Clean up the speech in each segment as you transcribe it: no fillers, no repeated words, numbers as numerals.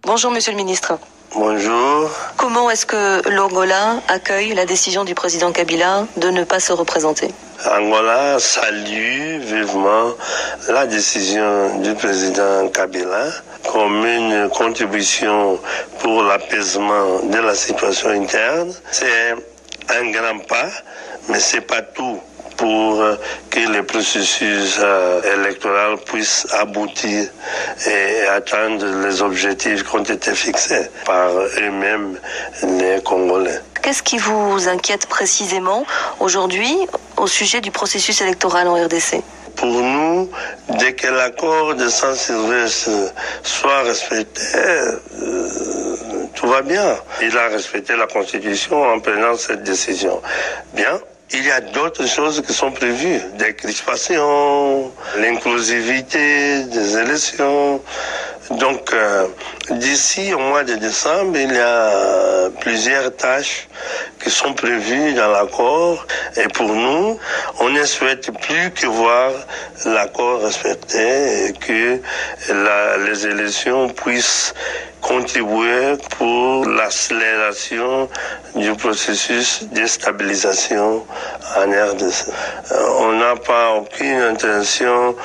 Bonjour Monsieur le Ministre. Bonjour. Comment est-ce que l'Angola accueille la décision du président Kabila de ne pas se représenter? Angola salue vivement la décision du président Kabila comme une contribution pour l'apaisement de la situation interne. C'est un grand pas, mais c'est pas tout pour que le processus électoral puisse aboutir et atteindre les objectifs qui ont été fixés par eux-mêmes, les Congolais. Qu'est-ce qui vous inquiète précisément aujourd'hui au sujet du processus électoral en RDC? Pour nous, dès que l'accord de Saint-Sylvestre soit respecté, tout va bien. Il a respecté la Constitution en prenant cette décision. Bien. Il y a d'autres choses qui sont prévues, des crispations, l'inclusivité des élections. Donc, d'ici au mois de décembre, il y a plusieurs tâches qui sont prévues dans l'accord. Et pour nous, on ne souhaite plus que voir l'accord respecté et que les élections puissent contribuer pour l'accélération du processus de stabilisation en RDC. On n'a pas aucune intention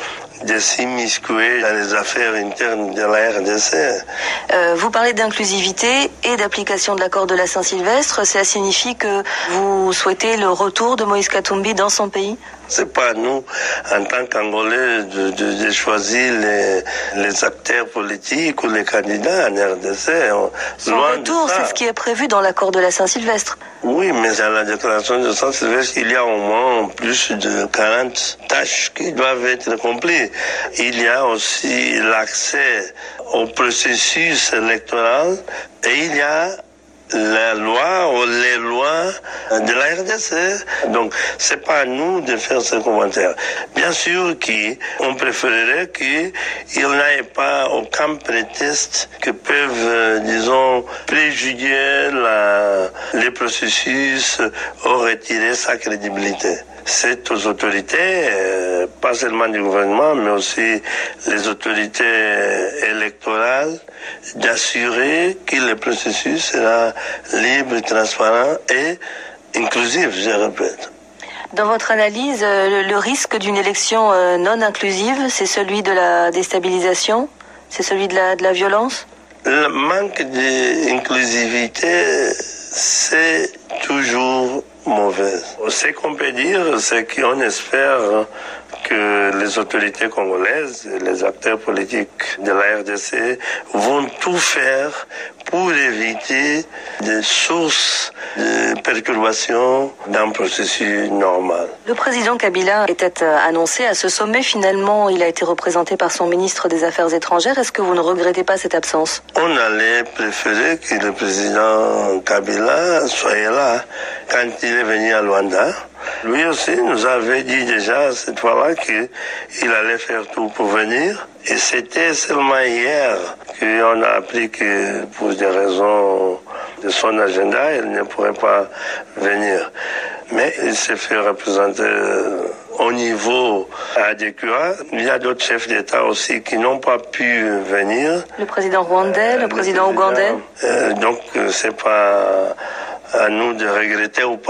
de s'immiscer dans les affaires internes de la RDC. Vous parlez d'inclusivité et d'application de l'accord de la Saint-Sylvestre. Cela signifie que vous souhaitez le retour de Moïse Katumbi dans son pays? C'est pas à nous, en tant qu'Angolais, de choisir les acteurs politiques ou les candidats en RDC. Son retour, c'est ce qui est prévu dans l'accord de la Saint-Sylvestre. Oui, mais dans la déclaration de Saint-Sylvestre, il y a au moins plus de 40 tâches qui doivent être accomplies. Il y a aussi l'accès au processus électoral et il y a la loi ou les lois de la RDC. Donc, c'est pas à nous de faire ce commentaire. Bien sûr qu'on préférerait qu'il n'y ait pas aucun prétexte que peuvent, disons, préjudier les processus ou retirer sa crédibilité. C'est aux autorités, pas seulement du gouvernement, mais aussi les autorités électorales, d'assurer que le processus sera libre, transparent et inclusif, je répète. Dans votre analyse, le risque d'une élection non inclusive, c'est celui de la déstabilisation? C'est celui de la violence? Le manque d'inclusivité, c'est toujours mauvais. Ce qu'on peut dire, c'est qu'on espère que les autorités congolaises, les acteurs politiques de la RDC vont tout faire pour éviter des sources de perturbations dans le processus normal. Le président Kabila était annoncé à ce sommet. Finalement, il a été représenté par son ministre des Affaires étrangères. Est-ce que vous ne regrettez pas cette absence? On allait préférer que le président Kabila soit là quand il est venu à Luanda. Lui aussi nous avait dit déjà cette fois-là qu'il allait faire tout pour venir. Et c'était seulement hier qu'on a appris que pour des raisons de son agenda, il ne pourrait pas venir. Mais il s'est fait représenter au niveau adéquat. Il y a d'autres chefs d'État aussi qui n'ont pas pu venir. Le président rwandais, le président ougandais. Donc c'est pas à nous de regretter ou pas.